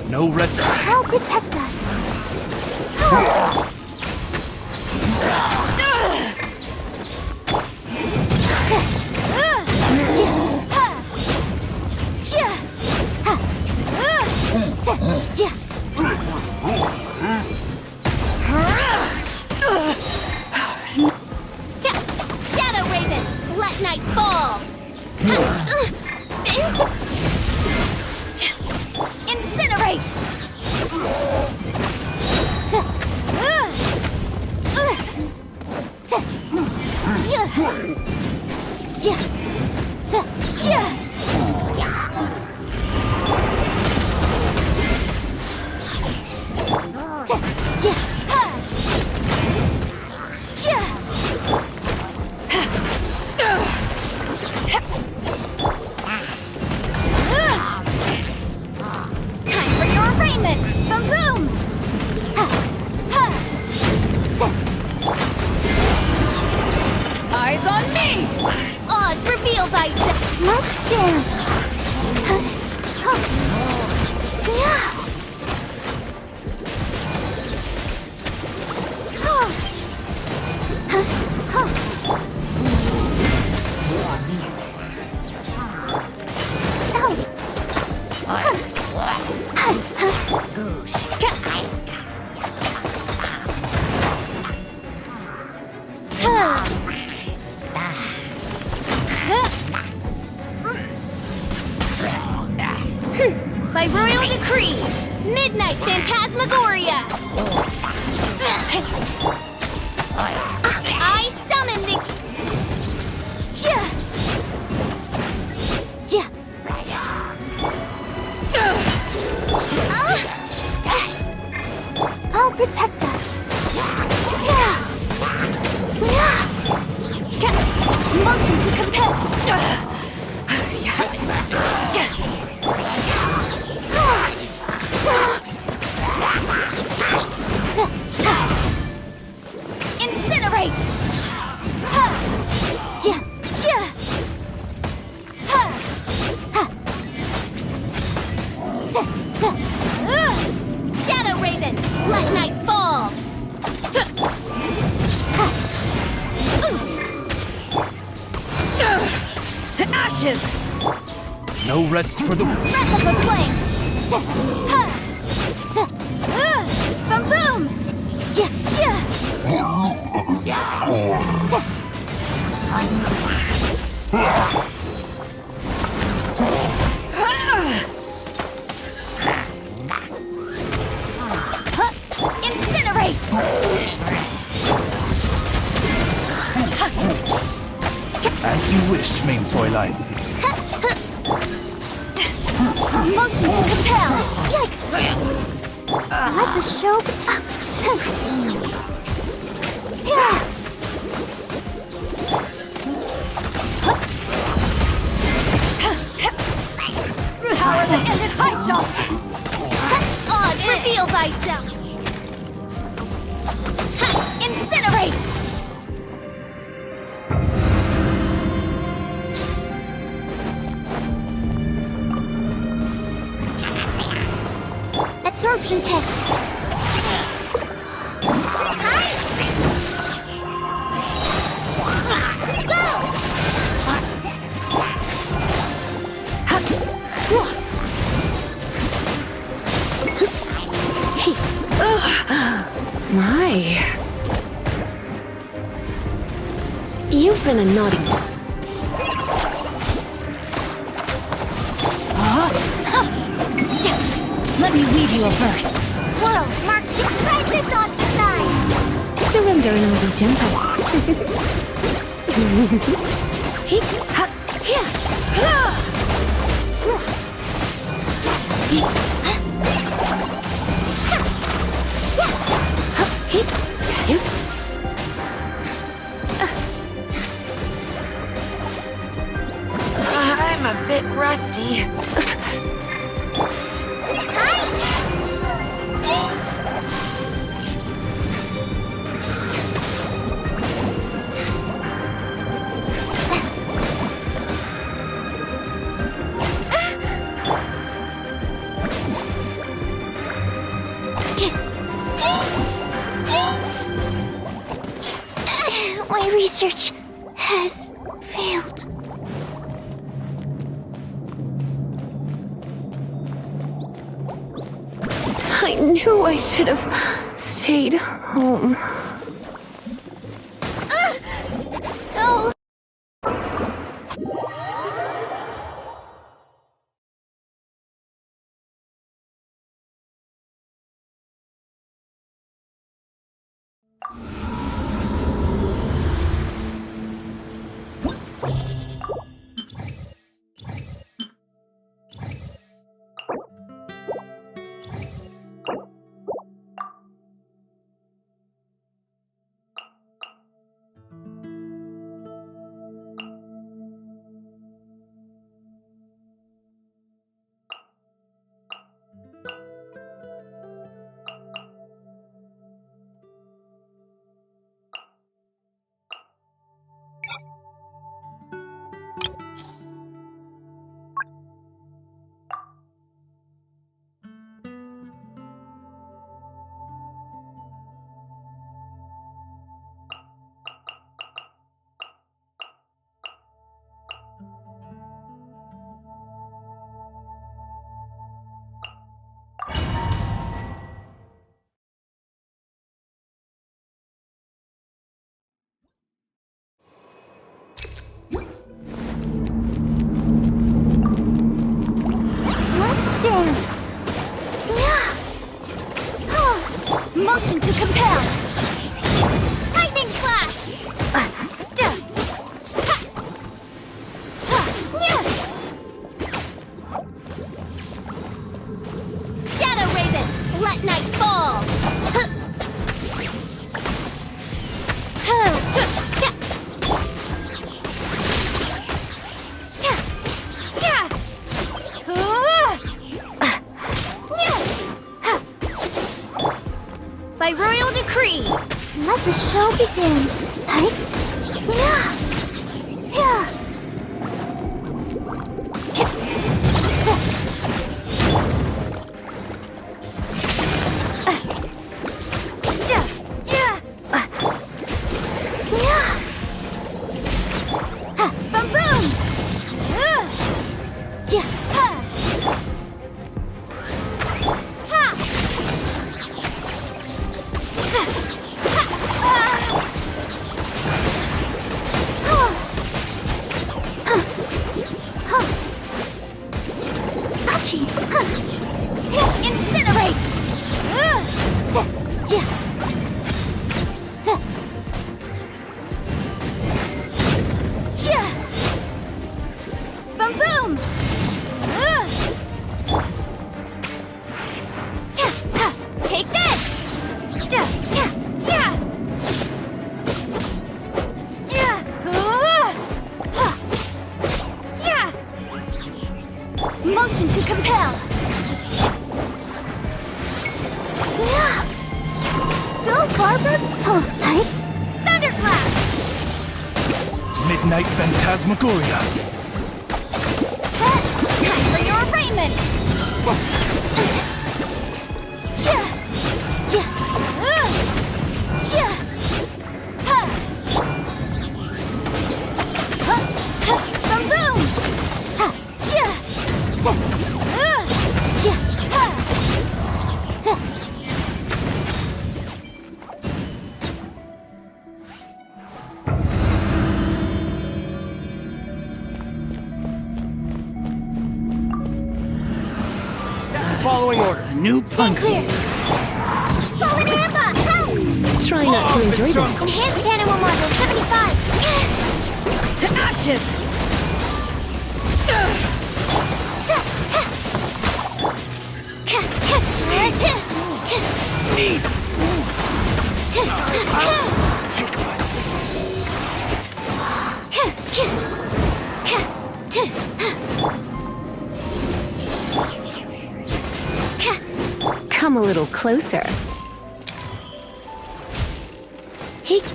S12: No rest.
S3: Help protect us. Shadow Raven, let night fall. Incinerate! Time for your arraignment! Boom boom!
S7: Eyes on me!
S3: Oz revealed by Let's dance! By royal decree, Midnight Phantasmagoria! I summon the... I'll protect us. Motion to compel. Incinerate! Raven, let night fall!
S11: To ashes!
S12: No rest for the...
S10: Breath of the flame! Boom boom! Incinerate!
S12: As you wish, main Fräulein.
S10: Motion to compel! Yikes! Let the show... Power that ended high shot!
S3: Odd, reveal thyself!
S10: Incinerate! Absorption test.
S11: My. You've been a naughty one.
S10: Let me weave you a verse.
S3: Swirl, Mark, just write this on the side!
S11: Surrender and I'll be gentle.
S10: I'm a bit rusty.
S5: My research has failed.
S11: I knew I should have stayed home.
S3: No!
S10: Motion to compel!
S3: Lightning slash! Shadow Raven, let night fall!
S8: By royal decree!
S10: Let the show begin! Boom boom! Take this! Motion to compel! Go, Barbara! Thunderclap!
S12: Midnight Phantasmagoria.
S10: Time for your arraignment! Boom boom!
S6: Following order.
S12: New
S10: Stand clear! Fallen Amber! Help!
S11: Try not to enjoy this.
S10: Enhanced animal module 75!
S7: To ashes!
S11: Come a little closer.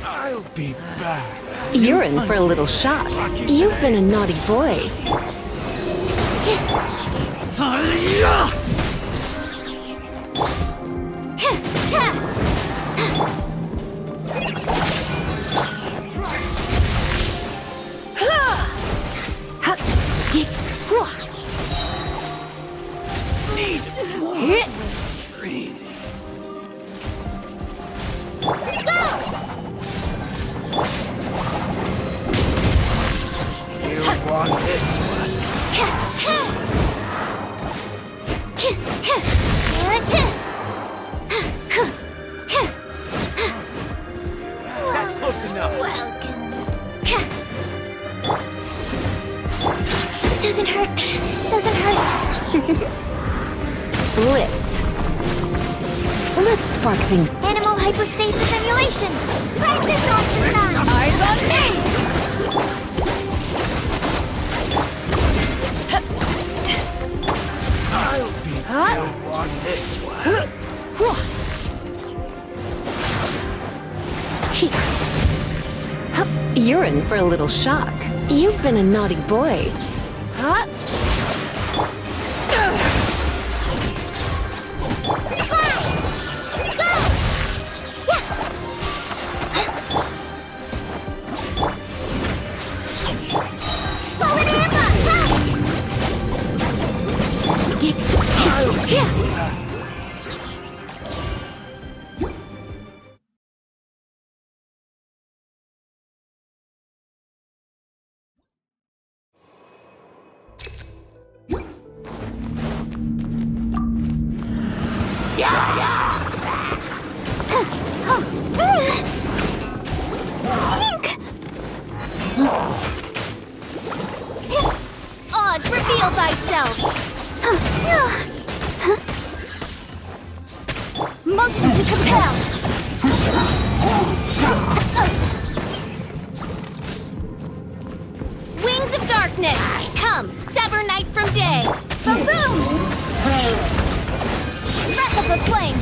S12: I'll be back.
S11: You're in for a little shock. You've been a naughty boy.
S6: That's close enough.
S10: Doesn't hurt. Doesn't hurt.
S11: Let's spark things.
S10: Animal hypostasis emulation. Practice ultrasound.
S7: Eyes on me!
S12: I'll be back on this one.
S11: You're in for a little shock. You've been a naughty boy.
S10: Oz, reveal thyself! Motion to compel! Wings of darkness! Come, sever night from day! Boom boom! Breath of the flame!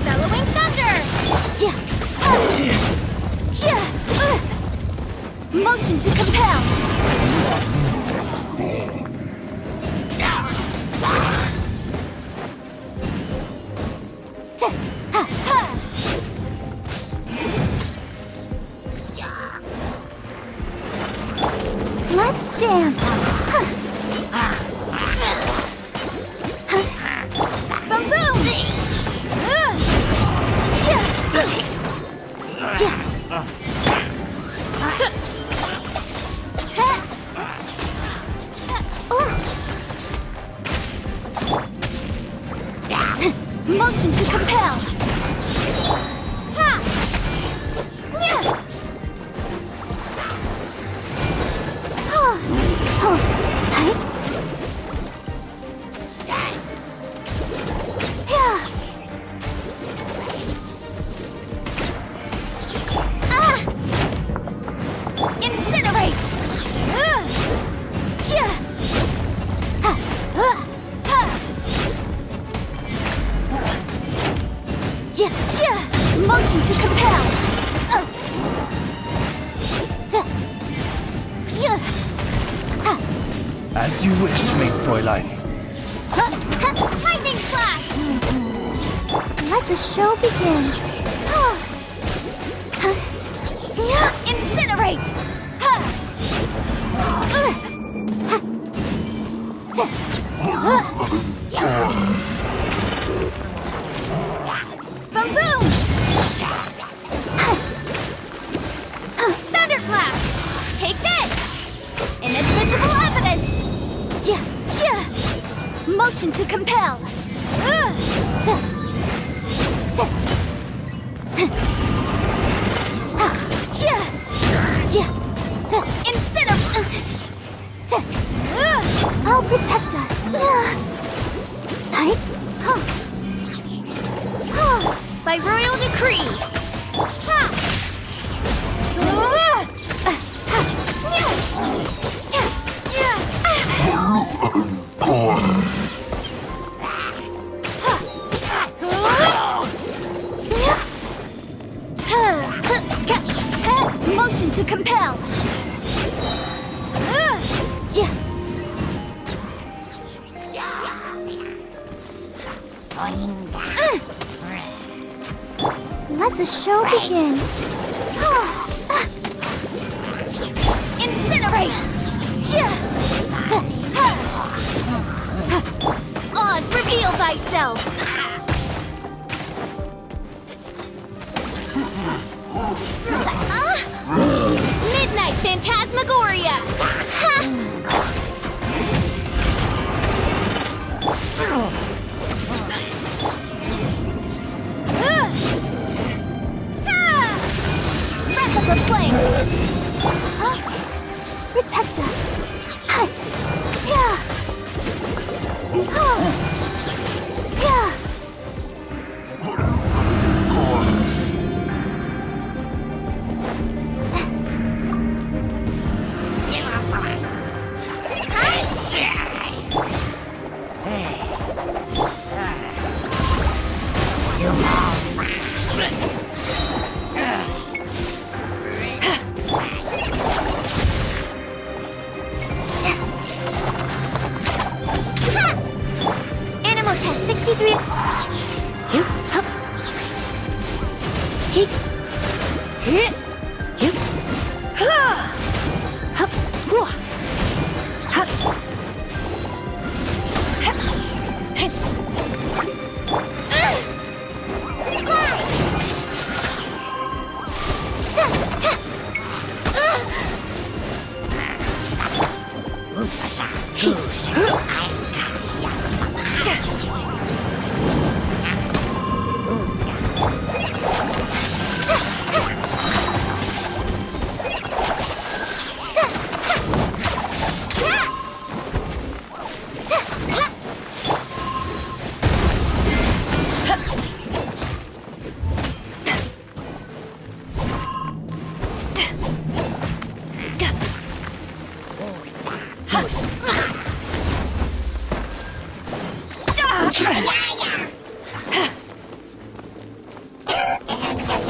S10: Bellowing thunder! Motion to compel! Let's dance! Boom boom! Motion to compel. Ha! Yeah! Incinerate! Motion to compel!
S12: As you wish, maid Fräulein.
S10: Lightning flash! Let the show begin. Incinerate! Boom boom! Thunderclap! Take this! Inadmissible evidence! Motion to compel! I'll protect us. By royal decree. Motion to compel. Let the show begin. Incinerate! Oz, reveal thyself! Midnight Phantasmagoria! Breath of the flame! Protect us! Animal test 63.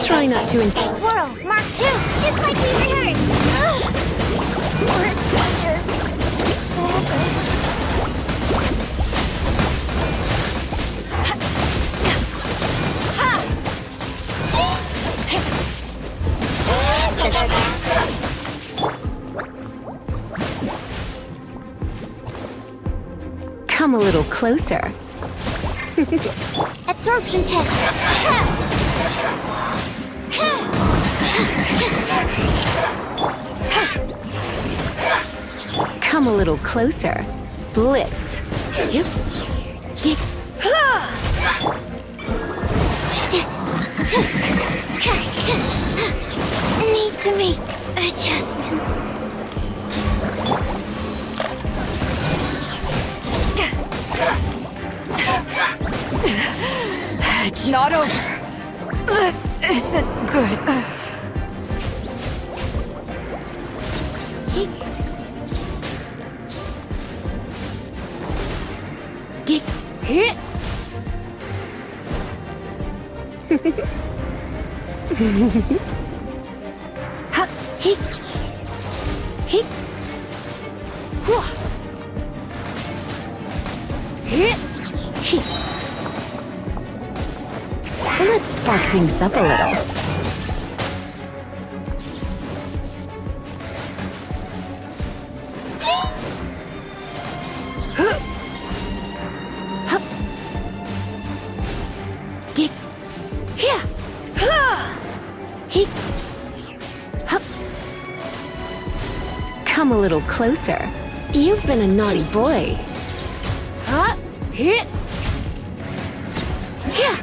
S11: Try not to
S10: Swirl, Mark 2, just like we rehearsed. Worst pleasure.
S11: come a little closer.
S10: Absorption test.
S11: Come a little closer. Blitz.
S7: It's not over. This isn't good.
S11: Hit.
S7: Ha, he. He. Whoa.
S11: Hit.
S7: He.
S11: Let's spark things up a little.
S7: Here. He.
S11: Come a little closer. You've been a naughty boy.
S7: Hit. Yeah.